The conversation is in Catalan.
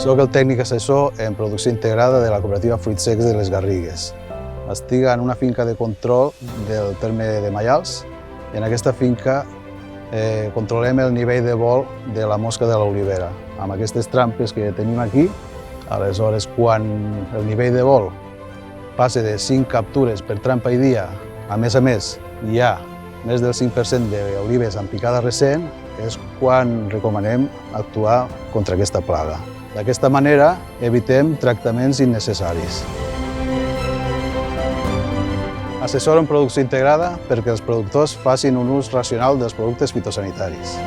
Soc el tècnic assessor en producció integrada de la cooperativa Fruits Secs de les Garrigues. Estic en una finca de control del terme de Maials. En aquesta finca controlem el nivell de vol de la mosca de l'olivera. Amb aquestes trampes que tenim aquí, aleshores, quan el nivell de vol passa de 5 captures per trampa i dia, a més, hi ha més del 5% d'olives amb picada recent, és quan recomanem actuar contra aquesta plaga. D'aquesta manera evitem tractaments innecessaris. Assessor en producció integrada perquè els productors facin un ús racional dels productes fitosanitaris.